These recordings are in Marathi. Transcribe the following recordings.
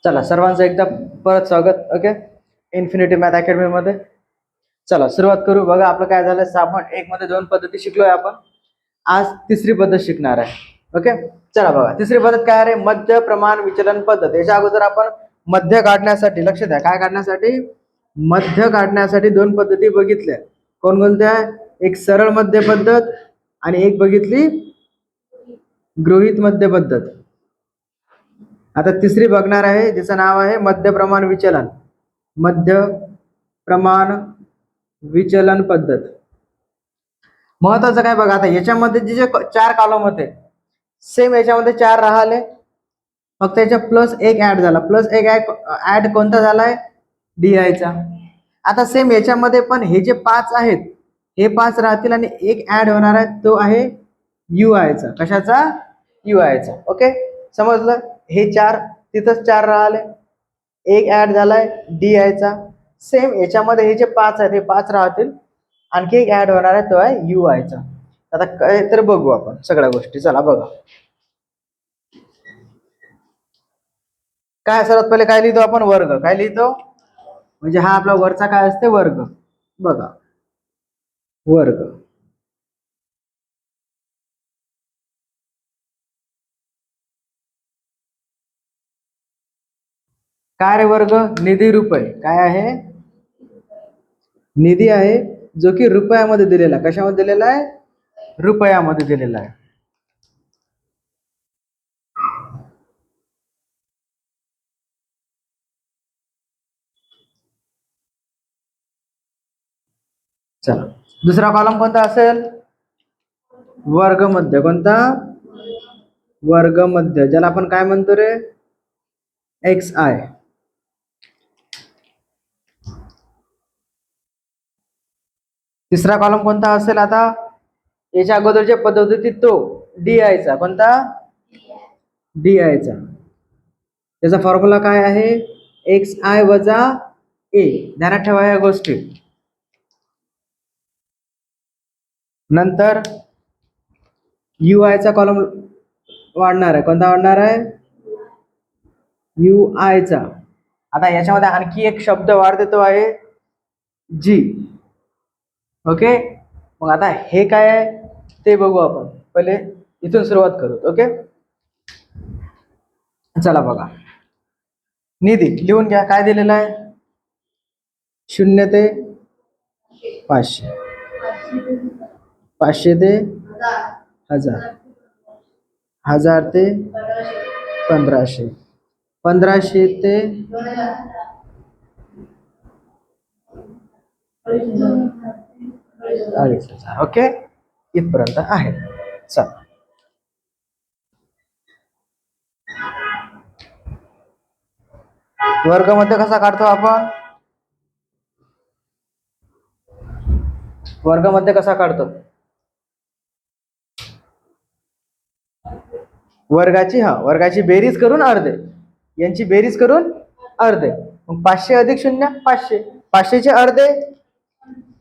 चला सर्वांचं एकदा परत स्वागत. ओके, इन्फिनिटी मॅथ अकॅडमी मध्ये. चला सुरुवात करू. बघा आपलं काय झालं, आपण एक मध्ये दोन पद्धती शिकलोय. आपण आज तिसरी पद्धत शिकणार आहे. ओके, चला बघा तिसरी पद्धत काय आहे, मध्य प्रमाण विचलन पद्धत. याच्या अगोदर आपण मध्य काढण्यासाठी, लक्ष द्या, काय काढण्यासाठी, मध्य काढण्यासाठी दोन पद्धती बघितल्या. कोणकोणत्या? एक सरळ मध्य पद्धत आणि एक बघितली गृहीत मध्य पद्धत. आता तिसरी बघणार आहे, जिचं नाव आहे मध्य प्रमाण विचलन. मध्य प्रमाण विचलन पद्धत. महत्वाचं काय बघा, आता याच्यामध्ये जे चार कॉलम होते सेम याच्यामध्ये चार राहिले, फक्त याच्या प्लस एक ऍड झाला. प्लस एक ऍड कोणता झालाय, DI चा. आता सेम याच्यामध्ये पण हे जे पाच आहेत हे पाच राहतील आणि एक ऍड होणार आहे, तो आहे UI चा. कशाचा? UI चा. ओके, समजलं. हे चार तिथंच चार राहिले, एक ऍड झालाय DI चा. सेम याच्यामध्ये हे जे पाच आहेत हे पाच राहतील, आणखी एक ऍड होणार आहे, तो आहे UI चा. आता काय तर बघू आपण सगळ्या गोष्टी. चला बघा काय. सर्वात पहिले काय लिहितो आपण, वर्ग. काय लिहितो म्हणजे हा आपला वरचा काय असते, वर्ग. बघा वर्ग. काय रे वर्ग, निधी रुपये. काय आहे, निधी आहे, जो की रुपयामध्ये दिलेला आहे. कशामध्ये दिलेला आहे, रुपयामध्ये दिलेला आहे. चला दुसरा कॉलम कोणता असेल, वर्ग मध्य. कोणता? वर्ग मध्य, ज्याला आपण काय म्हणतो रे, XI. तिसरा कॉलम कोणता असेल, आता याच्या अगोदर जे पद्धत होती तो DI चा. कोणता? DI चा. त्याचा फॉर्म्युला काय आहे, XI वजा A. ध्यानात ठेवा या गोष्टी. नंतर UI चा कॉलम वाढणार आहे. कोणता वाढणार आहे, UI चा. आता याच्यामध्ये आणखी एक शब्द वाढते, तो आहे G. ओके, मग आता हे काय आहे ते बघू आपण. पहिले इथून सुरुवात करू. ओके, चला बघा. निधी लिहून घ्या. काय दिलेलं आहे, 0 ते 500, 500 ते 1000, 1000 ते 1500, 1500 ते 2,500. ओके, इथपर्यंत आहे. चला वर्गामध्ये कसा काढतो आपण, वर्गामध्ये कसा काढतो, वर्गाची बेरीज करून अर्धे, यांची बेरीज करून अर्धे. मग 500 अधिक 0 500, 500 चे अर्धे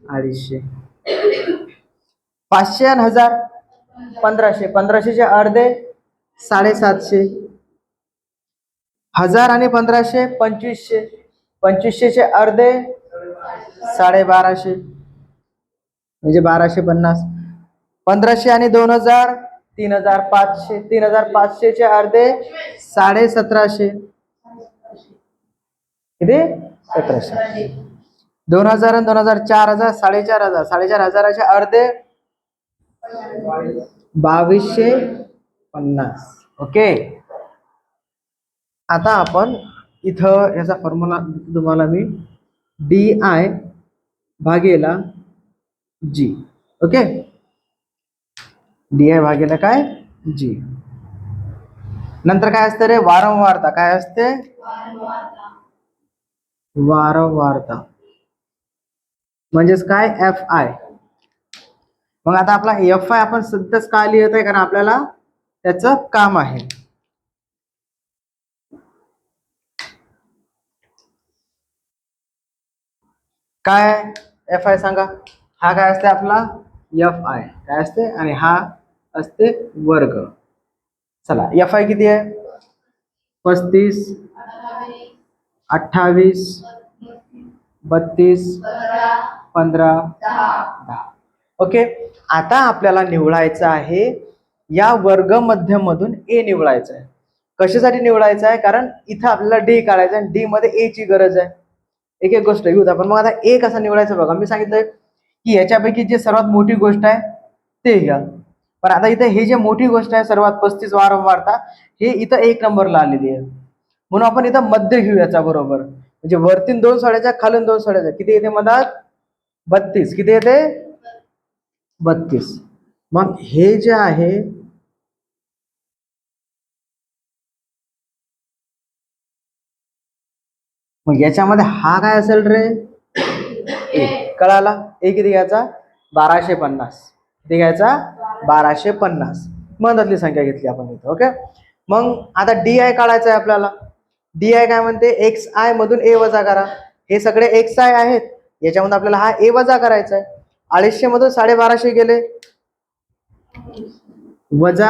250, 500 आणि 1000 1500, 1500 चे अर्धे 750, 1000 आणि 1500 2500, 2500 चे अर्धे 1250, म्हणजे 1250. 1500 आणि 2000 3500, 3500 चे अर्धे 1750, किती 1700. 2000 आणि 2000 4000 4500, 4500 चे अर्धे 2250. ओके, आता आपण इथं याचा फॉर्म्युला तुम्हाला मी DI भागेला G. ओके, DI भागेला काय, G. नंतर काय असते रे, वारंवारता. काय असते, वारंवारता म्हणजेच काय, FI. मग आता आपला FI आपण सध्याच का लिहित आहे, कारण आपल्याला त्याचं काम आहे. काय FI सांगा, हा काय असते आपला FI. काय असते, आणि हा असते वर्ग. चला FI किती आहे, 35 28, 32, 15, 10. ओके. आता आपल्याला निवडायचं आहे या वर्ग मध्यमधून ए निवडायचं आहे. कशासाठी निवडायचं आहे? कारण इथं आपल्याला डी काढायचं आहे, डी मध्ये ए ची गरज आहे. एक एक गोष्ट घेऊ आपण. मग आता ए कसा निवडायचं बघा. मी सांगितलंय की याच्यापैकी जे सर्वात मोठी गोष्ट आहे ते घ्या. पण आता इथे हे जे मोठी गोष्ट आहे सर्वात 35 वारंवारता, हे इथं 1 नंबरला आलेली आहे. म्हणून आपण इथं मध्य घेऊ याचा बरोबर. म्हणजे वरतीन 2 सोड्याच्या, खालून 2 सोड्याच्या, किती येते मधात? 32. किती येते? 32. मग हे जे आहे मग याच्यामध्ये हा काय असेल रे? कळाला? ए किती घ्यायचा? 1250. किती घ्यायचा? 1250. मधातली संख्या घेतली आपण इथे. ओके. मग आता डी आय काढायचं आहे आपल्याला. डी आय काय म्हणते? एक्स आय मधून ए वजा करा. हे सगळे एक्स आय आहेत, याच्यामध्ये आपल्याला हा ए वजा करायचा आहे. 250 मधून 1250 गेले, वजा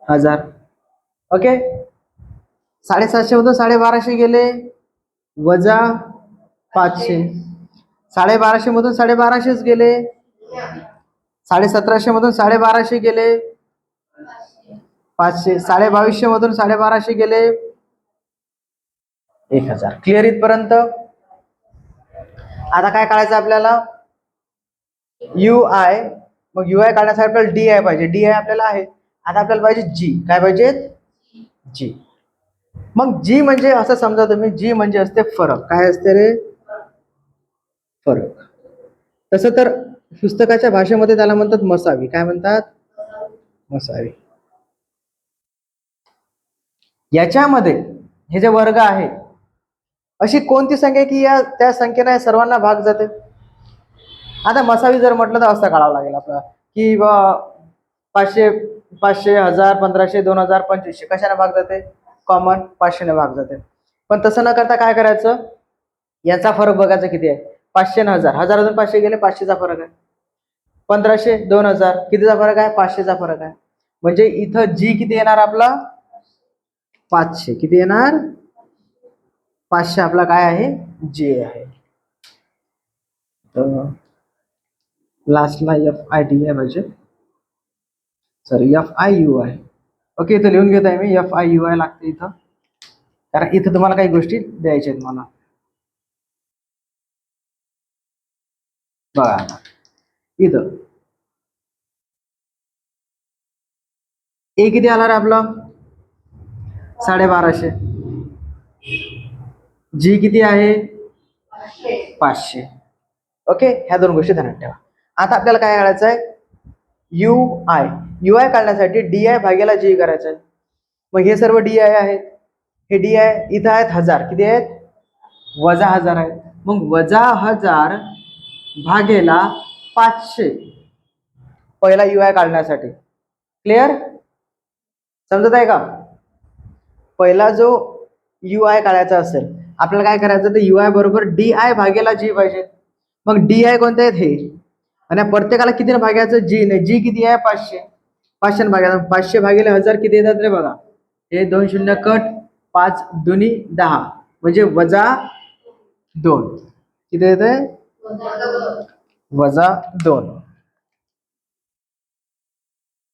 1000. ओके. 750 मधून 1250 गेले, वजा 500. 1250 मधून 1250 गेले, 1750 मधून 1250 गेले, 500. 2250 मधून 1250 गेले, 1000. क्लिअर इथपर्यंत? आता काय काढायचं आपल्याला? You I. मग यू आय काढण्यासाठी आपल्याला डी आय पाहिजे. डी आय आपल्याला आहे. आता आपल्याला पाहिजे जी. काय पाहिजे? जी. मग जी म्हणजे असं समजा तुम्ही, जी म्हणजे असते फरक. काय असते रे? फरक. तसं तर पुस्तकाच्या भाषेमध्ये त्याला म्हणतात मसावी. काय म्हणतात? मसावी. याच्यामध्ये हे जे वर्ग आहे, अशी कोणती संख्या की या त्या संख्येने सर्वांना भाग जाते? आता मसावी जर म्हटलं तर असं काढावं लागेल आपल्याला की 500, 500, 1000, 1500, 2000, 2500 कशाने भाग जाते? कॉमन 500 ने भाग जाते. पण तसं न करता काय करायचं? याचा फरक बघायचा किती आहे? 500 आणि 1000. 1000 500 गेले, 500चा फरक आहे. 1500, 2000 कितीचा फरक आहे? 500चा फरक आहे. म्हणजे इथं जी किती येणार आपला? 500. किती येणार? 500 आपला काय आहे? जी आहे. लास्टला एफ आय डी आहे म्हणजे sorry F i u I. Okay. इथं लिहून घेत आहे मी. एफ आय यू आय लागते इथं, कारण इथं तुम्हाला काही गोष्टी द्यायच्या आहेत मला. बघा इथं ए किती आला रे आपला? 1250. जी किती आहे? 500. ओके. ह्या दोन गोष्टी ध्यानात ठेवा. आता आपल्याला काय करायचं आहे? You I. यू आय काढण्यासाठी डी आय भागेला जी करायचं आहे. मग हे सर्व डी आय आहेत. हे डी आय इथं आहेत 1000. किती आहेत? वजा 1000 आहेत. मग वजा 1000 भागेला 500 पहिला यू आय काढण्यासाठी. क्लिअर? समजत आहे का? पहिला जो यू आय काढायचा असेल आपल्याला काय करायचं? तर यू आय बरोबर डी आय भागेला जी पाहिजे. मग डी आय कोणते आहेत? हे. आणि प्रत्येकाला किती भागायचं? जी ने. जी किती आहे? 500. 500 भागायचं. 500 भागेले 1000 किती येतात रे? बघा, हे 2 शून्य कट, 5 दुनी 10 म्हणजे वजा 2. किती येते? वजा 2.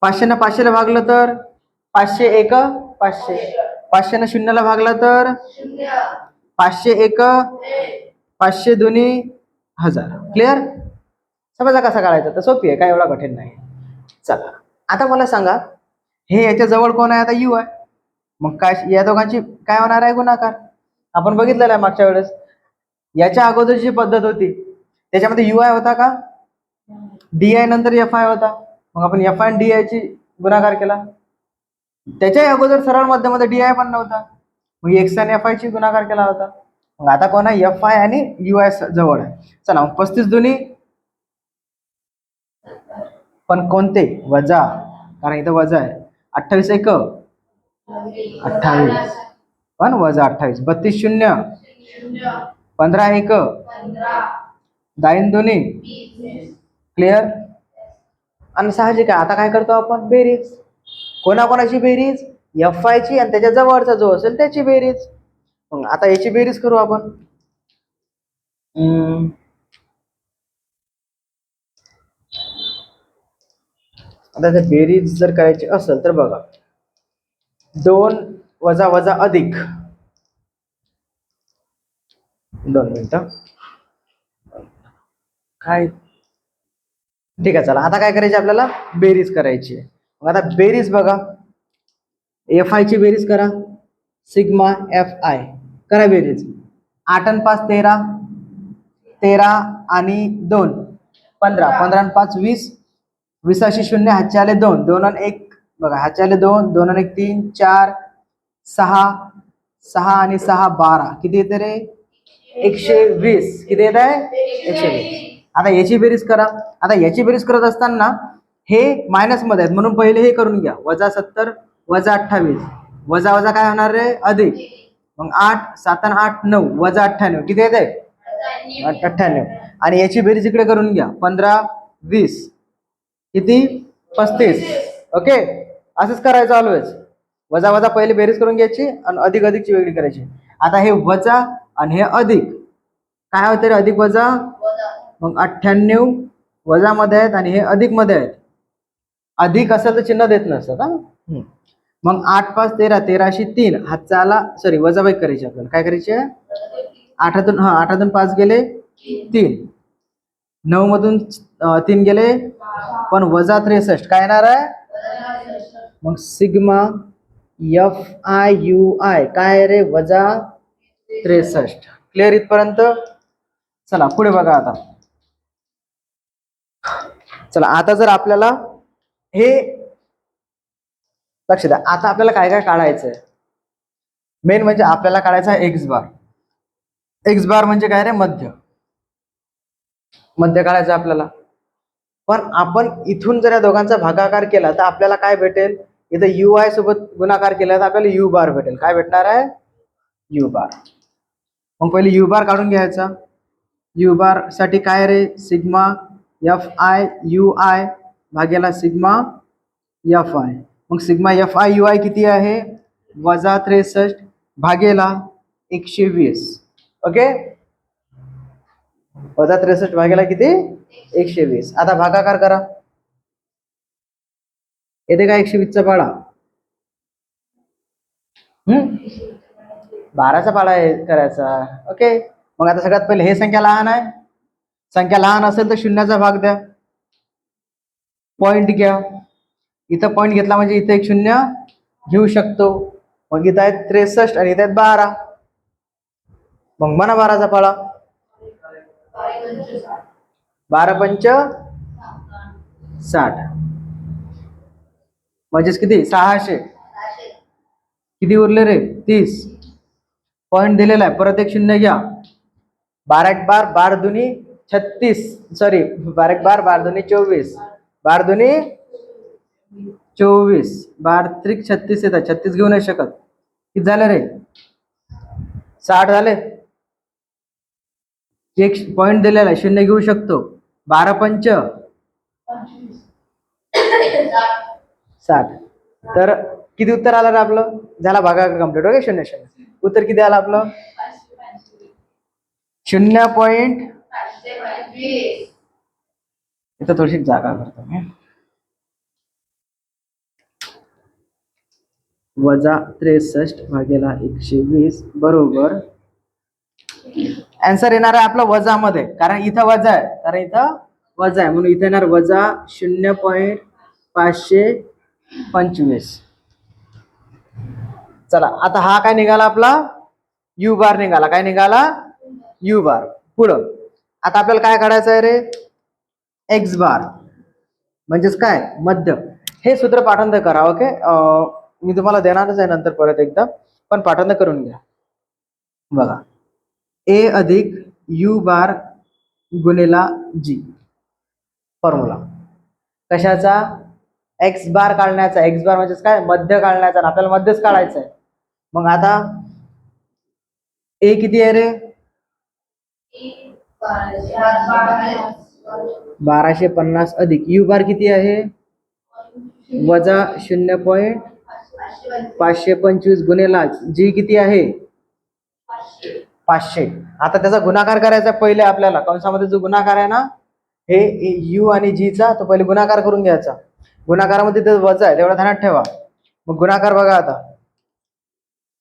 500 न 500 ला भागलं तर 500 एक 500. 500 न 0 ला भागला तर 500 एक 500 दोन्ही 1000. क्लिअर? समजा कसा काढायचा? तर सोपी आहे, काय एवढा कठीण नाही. चला आता मला सांगा, हे याच्या जवळ कोण आहे? आता यू आहे. मग काय या दोघांची काय होणार आहे? गुणाकार. आपण बघितलेलं आहे मागच्या वेळेस. याच्या अगोदरची पद्धत होती त्याच्यामध्ये यू आय होता का? डी आय नंतर एफ आय होता. मग आपण एफ आय आणि डी आय ची गुणाकार केला. त्याच्याही अगोदर सरळ मध्यामध्ये डी आय पण नव्हता, मग एक्स आणि एफ आय ची गुणाकार केला होता. मग आता कोण आहे? एफ आय आणि यू आय जवळ आहे. चला मग 35 दोन्ही पण कोणते? वजा, कारण इथं वजा आहे. 28 एक 28 पण वजा 28. 32 शून्य 15 एक 10 दोन्ही. क्लिअर? आणि साहजिक आहे आता काय करतो आपण? बेरीज. कोणाकोणाची बेरीज? एफ आय ची आणि त्याच्या जवळचा जो असेल त्याची बेरीज. मग आता याची बेरीज करू आपण. आता जर बेरीज जर करायची असेल तर बघा, 2 वजा वजा अधिक, 2 मिनिटं काय, ठीक आहे. चला आता काय करायची आपल्याला, बेरीज करायची आहे. मग आता बेरीज बघा, एफ आय ची बेरीज करा, सिग्मा एफ आय करा बेरीज. 8 आणि 5 13, 13 आणि 2 15, 15 आणि 5 20, 20 0 हातचे आले 2, 2 आणि 1 बघा हातचे आले 2, 2 आणि 1 3, 4 6, 6 आणि 6 12, किती येते रे 120, किती येत आहे 120. आता याची बेरीज करा. आता याची बेरीज करत असताना हे मायनस मध्ये आहेत म्हणून पहिले हे करून घ्या, वजा 70 वजा 28, वजा वजा काय होणार रे अधिक. मग 8 7 आणि 8 9 वजा 98, किती येते 98. आणि याची बेरीज इकडे करून घ्या, 15 20 किती 35. ओके, असंच करायचं ऑलवेज. वजा वजा पहिले बेरीज करून घ्यायची आणि अधिक अधिकची वेगळी करायची. आता हे वजा आणि हे अधिक काय होते रे, अधिक वजा, मग 98 वजा मध्ये आहेत आणि हे अधिक मध्ये आहेत. अधिक असेल तर चिन्ह देत नसतात हा. मग 8 5 13, 13 3 हातचा आला, सॉरी वजाबाई करायची आपल्याला, काय करायची 8 5 गेले 3, 9 मधून 3 गेले पण वजा 63 काय येणार आहे. मग sigma f i u I काय रे वजा 63. क्लिअर इथपर्यंत. चला पुढे बघा आता. चला आता जर आपल्याला हे लक्ष द्या, आता आपल्याला काय काय काढायचंय, मेन म्हणजे आपल्याला काढायचा आहे एक्स बार. एक्स बार म्हणजे काय रे, मध्य, मध्य काढायचं आपल्याला. पण आपण इथून जर या दोघांचा भागाकार केला तर आपल्याला काय भेटेल, इथं यू आय सोबत गुणाकार केला तर आपल्याला यू बार भेटेल. काय भेटणार आहे यू बार. मग पहिले यू बार काढून घ्यायचा. यू बार साठी काय रे, sigma f i u i भागेला सिग्मा एफ आय. मग sigma f i u i किती आहे, वजा 63 भागेला 120. ओके, वजा 63 भागेला किती 120. आता भागाकार करा, येते का 120 चा पाडा, 12चा पाडा करायचा. ओके, मग आता सगळ्यात पहिले हे संख्या लहान आहे, संख्या लहान असेल तर शून्याचा भाग द्या, पॉइंट घ्या. इथं पॉइंट घेतला म्हणजे इथे एक शून्य घेऊ शकतो. मग इथं आहेत 63 आणि इथे आहेत 12, मग म्हणा 12चा पाडा, 12 पंच 60 म्हणजेच किती 600. किती उरले रे 30. पॉइंट दिलेला आहे, परत एक शून्य घ्या, 12 1 12, 12 दुनी 36, सॉरी 12 1 12, 12 दुनी 24, 12 दुनी 24, 12 त्रिक 36 येतात, 36 घेऊ नाही शकत. किती झाले रे 60 झाले. एक पॉइंट दिलेला आहे, शून्य घेऊ शकतो, 12 पंच 60. तर किती उत्तर आलं रे आपलं, झाला भागाकार कम्प्लीट. ओके, 0 0. उत्तर किती आलं आपलं 0.5. इथं थोडीशी जागा करतो मी, वजा 63 भागेला 120 बरोबर. आन्सर येणार आहे आपलं वजा मध्ये, कारण इथं वजा आहे, म्हणून इथे येणार वजा 0.525. चला आता हा काय निघाला आपला यू बार निघाला. काय निघाला यू बार. पुढं आता आपल्याला काय काढायचं आहे रे, एक्स बार म्हणजेच काय मध्य. हे सूत्र पाठांतर करा. ओके, मी तुम्हाला देणारच आहे नंतर परत एकदा, पण पाठांतर करून घ्या. बघा, ए अधिक यू बार गुणिला जी, फॉर्म्युला कशाचा, एक्स बार काढण्याचा. एक्स बार म्हणजेच काय मध्य काढण्याचा, आपल्याला मध्यच काढायचं आहे. मग आता ए किती आहे रे 1250 अधिक यू बार किती आहे वजा 0.525 गुणिला जी किती आहे 500. आता त्याचा गुणाकार करायचा पहिले आपल्याला. कंसामध्ये जो गुणाकार आहे ना, हे यू आणि जी चा, तो पहिले गुणाकार करून घ्यायचा. गुणाकारामध्ये ते वजा आहे तेवढा ध्यानात ठेवा. मग गुणाकार बघा आता,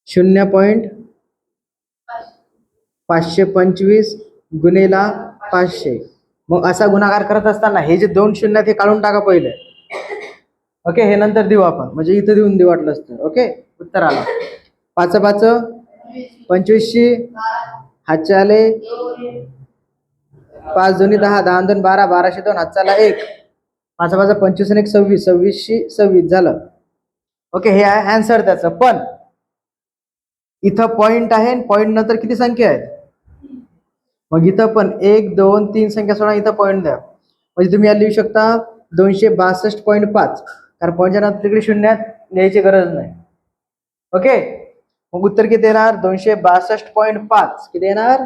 0.525 गुणिला 500. मग असा गुणाकार करत असताना हे जे 2 शून्य आहेत हे काढून टाका पहिले. ओके, हे नंतर देऊ आपण, म्हणजे इथं देऊन देऊ वाटलं असतं. ओके, उत्तर आला. 5 5 25, हातचे आले 5 दोन्ही 10, 10 2 12, 1202, हातचाला 1, 5 5 25 आणि 1 26, 26 26 झालं. ओके, हे आहे आन्सर त्याचं. पण इथं पॉइंट आहे, पॉइंट नंतर किती संख्या आहेत, मग इथं पण 1 2 3 संख्या सोडा, इथं पॉइंट द्या. म्हणजे तुम्ही याला लिहू शकता 262.5, कारण पॉईंटच्या नंतर तिकडे शून्यात लिहायची गरज नाही. ओके, मग उत्तर किती येणार, 262.5. किती येणार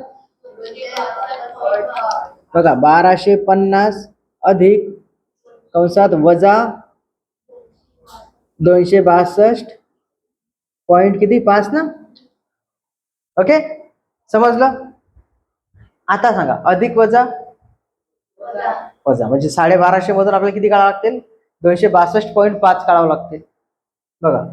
बघा, 1250 अधिक कंसात वजा 262 पॉइंट किती 5 ना. ओके, समजलं. आता सांगा, अधिक वजा वजा म्हणजे 1250 मधून आपल्याला किती काढावं लागतील, 262.5 काढावं लागतील. बघा,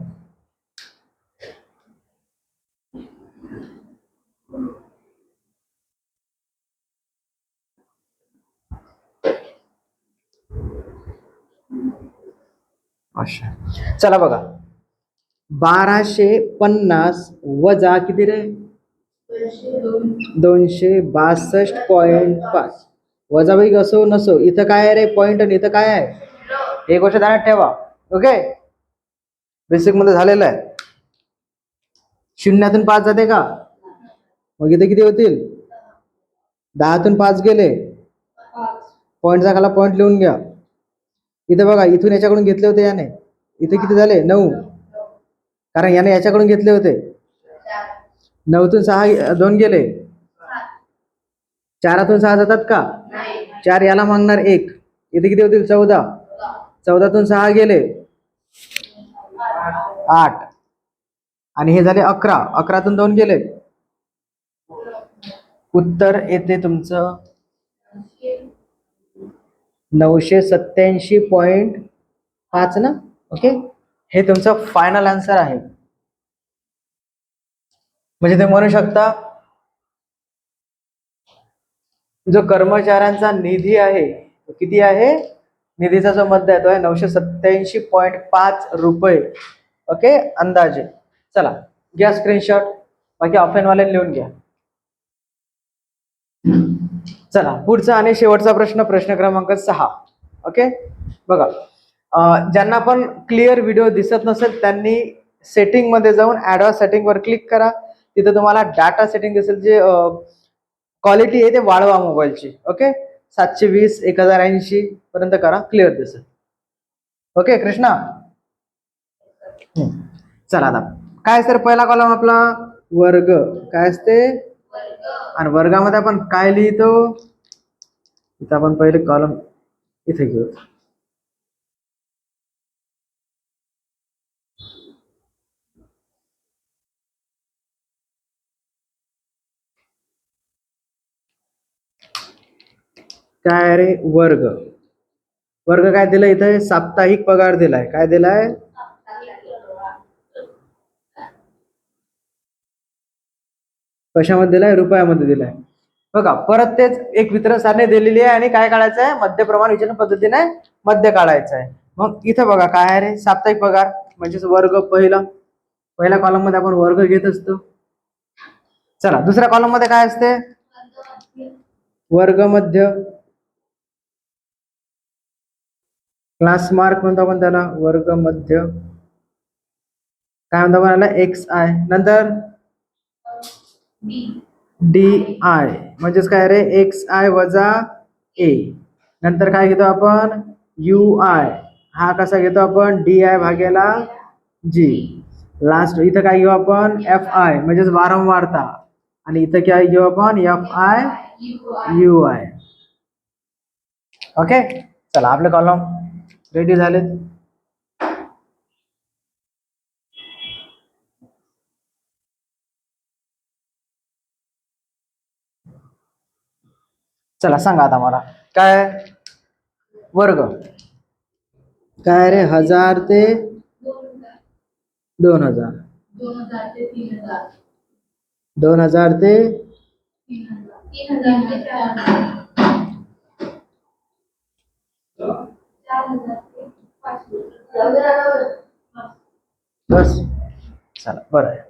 चला बघा, 1250 वजा किती रे, 262.5. वजा बाई असो नसो, इथं काय आहे रे पॉइंट, आणि इथं काय आहे, एक गोष्ट ध्यानात ठेवा. ओके, बेसिक मध्ये झालेलं आहे. शून्यातून 5 जाते का, मग इथे किती होतील, 10तून 5 गेले, पॉइंटचा खाला पॉइंट लिहून घ्या. इथे बघा, इथून याच्याकडून घेतले होते याने, इथे किती झाले 9, कारण याने याच्याकडून घेतले होते. 9तून 6 2 गेले, 4तून 6 जातात का, 4 याला मागणार 1, इथे किती होतील 14, 14तून 6 गेले 8, आणि हे झाले 11, 11तून 2 गेले. उत्तर येते तुमचं 987.5 ना. ओके, हे तुमचं फायनल आन्सर आहे. म्हणजे ते म्हणू शकता, जो कर्मचाऱ्यांचा निधी आहे तो किती आहे, निधीचा जो मध्य आहे तो आहे 987.5 रुपये. ओके, अंदाजे. चला घ्या स्क्रीनशॉट, बाकी ऑफलाईन वाले लिहून घ्या. चला पुढचा आणि शेवटचा प्रश्न, प्रश्न क्रमांक 6. ओके, बघा, ज्यांना पण क्लिअर व्हिडिओ दिसत नसेल त्यांनी सेटिंग मध्ये जाऊन ऍडव्हान्स सेटिंग वर क्लिक करा. तिथे तुम्हाला डाटा सेटिंग दिसेल, जे क्वालिटी आहे ते वाढवा मोबाईलची. ओके, 720 1080 पर्यंत करा, क्लिअर दिसेल. ओके कृष्णा, चला आता काय सर, पहिला कॉलम आपला वर्ग काय असते, आणि वर्गामध्ये आपण काय लिहितो, इथं आपण पहिले कॉलम इथे घेऊ. काय रे, वर्ग. वर्ग काय दिलाय इथे, साप्ताहिक पगार दिलाय. काय दिलाय, कशामध्ये दिलाय, रुपयामध्ये दिलाय. बघा, परत तेच एक वितरण सारणी दिलेली आहे, आणि काय काढायचं आहे, मध्य प्रमाण विचलन पद्धतीने मध्य काढायचं आहे. मग इथे बघा काय आहे रे, साप्ताहिक पगार म्हणजेच वर्ग. पहिल्या कॉलम मध्ये आपण वर्ग घेत असतो. चला दुसऱ्या कॉलम मध्ये काय असते, वर्ग मध्य, क्लास मार्क म्हणतो आपण त्याला, वर्ग मध्य काय म्हणतो आपण, एक्स आय, नंतर डी आय म्हणजेच काय रे, एक्स आय वजा ए. नंतर काय घेतो आपण, यू आय, हा कसा घेतो आपण, डी आय भागेला जी. लास्ट इथं काय घेऊ आपण, एफ आय म्हणजेच वारंवारता, आणि इथं काय घेऊ आपण, F i u I. Okay, चला आपले कॉलम रेडी झालेत. चला सांगा आता मला काय वर्ग काय रे 1000 ते 2000 2000 ते 10 चला बरं आहे.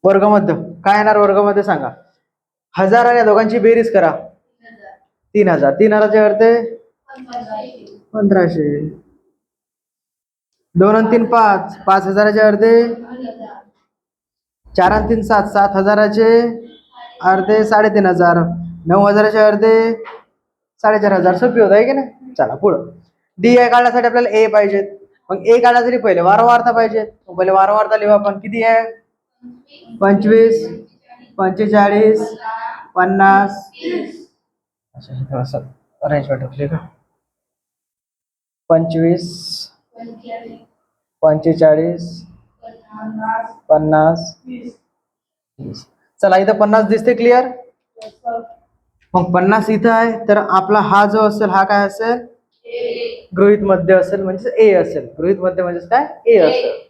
वर्गमध्य काय येणार वर्गमध्ये सांगा. 1000 आणि दोघांची बेरीज करा. 3000 3000चे अर्थ 1500. 2 आणि 3 5 5000चे अर्धे 4 आणि 3 7 7000चे अर्धे 3500. 9000चे अर्धे 4500. सोपी होत आहे की नाही. चला पुढं डी आय काढण्यासाठी आपल्याला ए पाहिजेत. मग ए काढण्यासाठी पहिले वारंवारता पाहिजे. पहिले वारंवारता लिहू आपण. किती आहे 25 45 50. अरेंज वाटली का 25 45 50 चला इथं 50 दिसते क्लिअर. मग 50 इथं आहे तर आपला हा जो असेल हा काय असेल गृहीत मध्य असेल म्हणजे ए असेल. गृहीत मध्य म्हणजे काय ए असेल.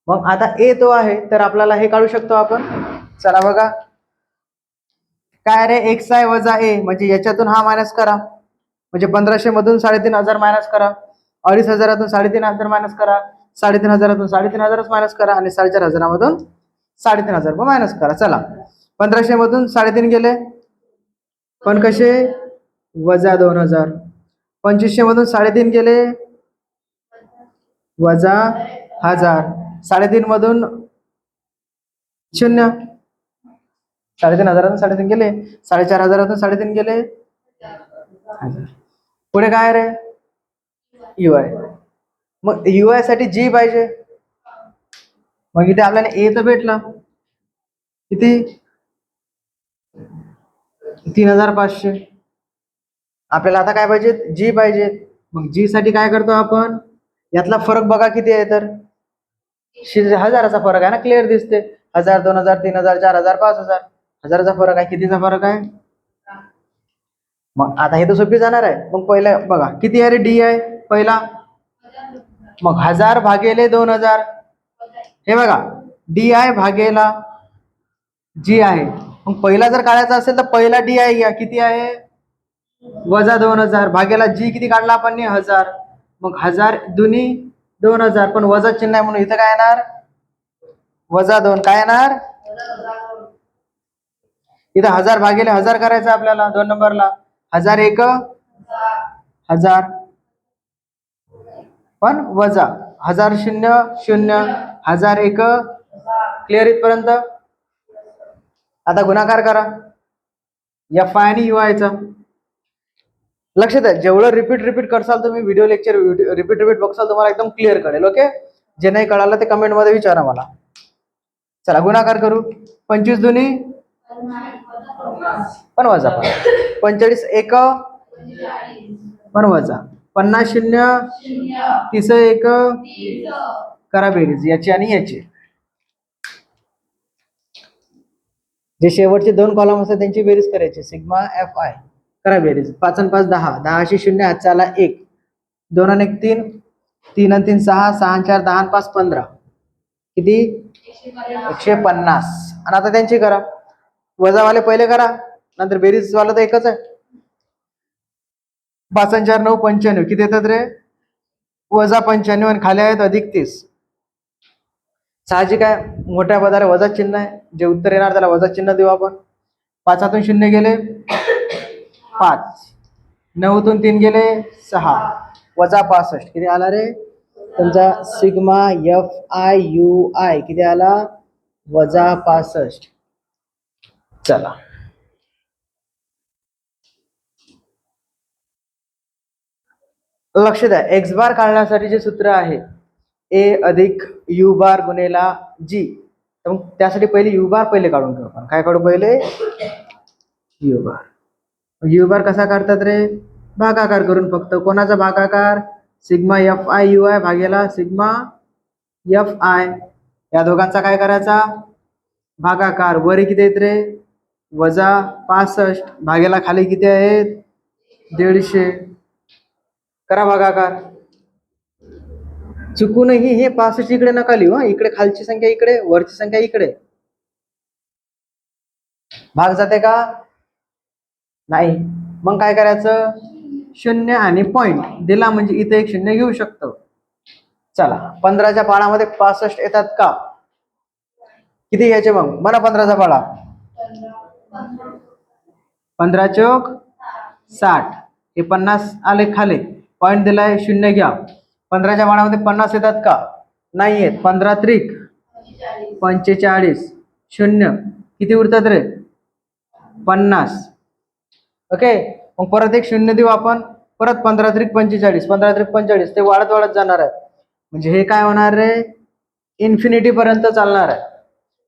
मग आता ए तो आहे तर आपल्याला हे काढू शकतो आपण. चला बघा काय रे एक्स आय वजा ए म्हणजे याच्यातून हा मायनस करा म्हणजे 1500 मधून 3500 मायनस करा. 2500 3500 मायनस करा. 3500 3500 मायनस करा आणि 4500 मधून 3500 मायनस करा. चला 1500 मधून 3.5 गेले पण कसे वजा 2000. 2500 मधून 3.5 गेले वजा 1000. 3.5 मधून 0. 3500 गेले. 4500 3.5 गेले. पुढे काय रे युआय. मग युआय साठी जी पाहिजे. मग इथे आपल्याला ए तर भेटला किती 3500. आपल्याला आता काय पाहिजे जी पाहिजे. मग जी साठी काय करतो आपण यातला फरक बघा किती आहे तर 1000चा फरक आहे ना. क्लिअर दिसते 1000 2000 3000 4000 5000. 1000चा फरक आहे. कितीचा फरक आहे. मग आता हे तर सोपी जाणार आहे. मग पहिला बघा किती आहे रे डी आहे पहिला. मग 1000 भागेले 2000 हे बघा डी आय भागेला जी आहे. मग पहिला जर काढायचा असेल तर पहिला डी आय घ्या किती आहे वजा 2000 भागेला जी किती काढला आपण 1000. मग 1000 दुनी 2000 पण वजा चिन्ह आहे म्हणून इथं काय येणार वजा 2. काय येणार इथं 1000 भागेले 1000 करायचं आपल्याला 2 नंबरला. 1000 1 1000 पण वजा 1000 0 0 1000 1 क्लिअर इथपर्यंत. आता गुणाकार करा एफ आय आणि यू आयचा. लक्षात आहे जेवढं रिपीट करसाल तुम्ही व्हिडिओ लेक्चर रिपीट बघसाल तुम्हाला एकदम क्लिअर कळेल. ओके जे नाही कळालं ते कमेंट मध्ये विचारा मला. चला गुणाकार करू. 25 दुनी पण वजा 45 1 पण वजा 50 0 30 1 करा बेरीज याची आणि याची. जे शेवटचे 2 कॉलम असतात त्यांची बेरीज करायची सिग्मा एफ आय. करा बेरीज 5 आणि 5 10 10 0 हातचा आला 1 2 आणि 1 3 3 आणि 3 6 6 आणि 4 10 आणि 5 15 किती 150. आणि आता त्यांची करा वजावाले पहिले करा नंतर बेरीज वाला तर एकच आहे. 5 आणि 4 9 95 किती येतात रे वजा 95 आणि खाली आहेत अधिक 30. साहजिक आहे मोठ्या पदाला वजा चिन्ह आहे. जे उत्तर येणार त्याला वजा चिन्ह देऊ आपण. 5 0 गेले 5 9 3 गेले 6 वजा 65 किती आला रे तुमचा sigma f i u i किती आला वजा 65. चला लक्ष द्या एक्स बार काढण्यासाठी जे सूत्र आहे ए अधिक यू बार गुणेला जी. तर मग त्यासाठी पहिले यू बार पहिले काढून घेऊ आपण. काय काढू पहिले? You bar. यू बार कसा काढतात रे? भागाकार करून. फक्त कोणाचा भागाकार? Sigma f i u i भागेला सिग्मा एफ आय. या दोघांचा काय करायचा? भागाकार. वरी किती आहेत रे? -65 भागेला खाली किती आहेत? 150. करा भागाकार. चुकूनही हे 65 इकडे नका लिहू हा. इकडे खालची संख्या इकडे, वरची संख्या इकडे. भाग जाते का? नाही. मग काय करायचं? 0 आणि पॉइंट दिला म्हणजे इथे एक 0 घेऊ शकतो. चला 15च्या पाढामध्ये 65 येतात का? किती घ्यायचे मग? मला 15चा पाढा. 15 चौक 60. हे 50 आले खाली. पॉइंट दिलाय 0 घ्या. 15च्या पाढामध्ये 50 येतात का? नाही येत. 15 त्रिक 45. 0 किती उरतात रे? 50. ओके. मग परत एक 0 देऊ आपण. परत 15 त्रिक 45. 15 त्रिक 45. ते वाढत वाढत जाणार आहे. म्हणजे हे काय होणार रे? इन्फिनिटी पर्यंत चालणार आहे.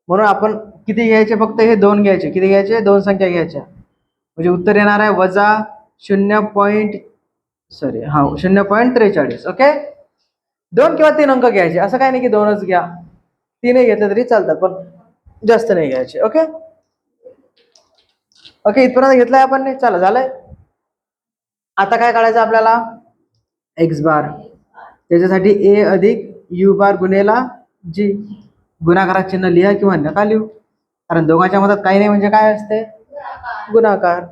म्हणून आपण किती घ्यायचे? फक्त हे 2 घ्यायचे. किती घ्यायचे? 2 संख्या घ्यायच्या. म्हणजे उत्तर येणार आहे -0.43. ओके. 2 किंवा 3 अंक घ्यायचे. असं काय नाही की 2च घ्या. 3 घेतले तरी चालतात, पण जास्त नाही घ्यायचे. ओके. ओके, इथपर्यंत घेतलंय आपण. चला झालंय. आता काय काढायचं आपल्याला? एक्स बार. त्याच्यासाठी ए अधिक यू बार गुणेला जी. गुणाकारात चिन्ह लिहा किंवा नका लिहू, कारण दोघांच्या मधात काही नाही म्हणजे काय असते? गुणाकार.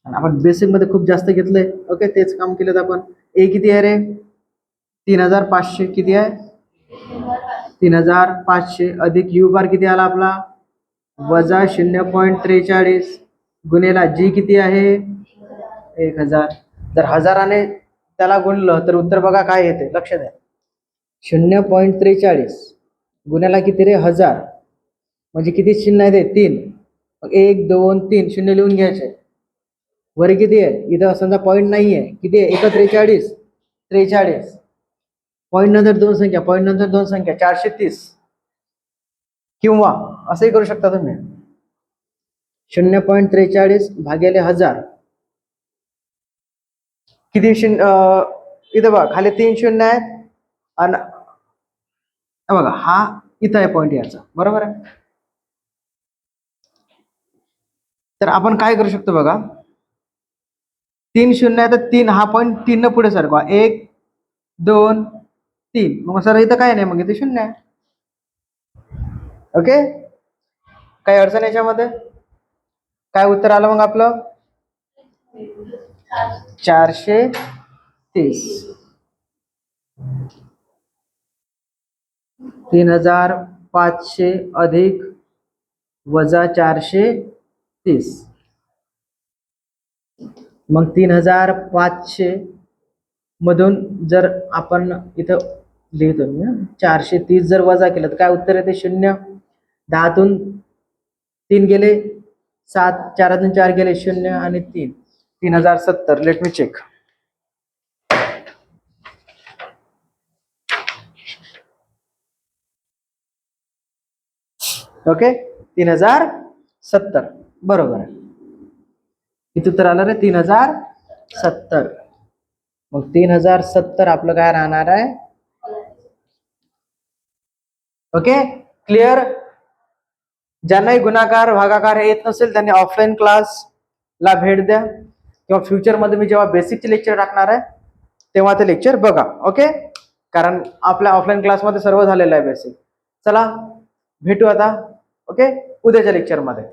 आपण बेसिक मध्ये खूप जास्त घेतलंय. ओके, तेच काम केलं आपण. ए किती आहे रे? 3500. किती आहे? 3500 अधिक यू बार किती आला आपला? -0.43 गुणेला जी किती आहे? 1000. जर हजाराने त्याला गुणलं तर उत्तर बघा काय येते, लक्ष द्या. 0.43 गुणेला किती रे? 1000. म्हणजे किती चिन्ह आहे ते? 3. मग 1 2 3 0 लिहून घ्यायचे. वर किती आहे? इथं समजा पॉईंट नाही आहे. किती आहे? 43. 43. पॉईंट नंतर 2 संख्या, पॉईंट नंतर 2 संख्या, 430. किंवा असंही करू शकता तुम्ही. 0.43 भागिले 1000. किती इथं बघा खाली 3 शून्य आहेत. आणि बघा हा इथं आहे पॉईंट याचा, बरोबर आहे. तर आपण काय करू शकतो बघा, 3 शून्य आहे तर 3 हा पॉईंट 3 न पुढे सरकवा. 1 2 3. मग सर इथं काय नाही, मग इथे 0 आहे. ओके, काही अडचण याच्यामध्ये? काय उत्तर आलं मग आपलं? 430. 3500 अधिक वजा 430. मग 3500 मधून जर आपण इथं लिहितो 430 जर वजा केलं तर काय उत्तर येते? 0. 10तून 3 गेले 7, 4तून 4 गेले 0 आणि 3. 3070. Let me check. ओके, 3070 बरोबर आहे. किती उत्तर आलं रे? 3070. मग 3070 आपलं काय राहणार आहे? Okay, clear. ज्यांनाही गुणाकार भागाकार हे येत नसेल त्यांनी ऑफलाईन क्लासला भेट द्या, किंवा फ्युचरमध्ये मी जेव्हा बेसिकचे लेक्चर टाकणार आहे तेव्हा ते लेक्चर बघा. ओके, कारण आपल्या ऑफलाईन क्लासमध्ये सर्व झालेलं आहे बेसिक. चला भेटू आता. ओके, उद्याच्या लेक्चरमध्ये.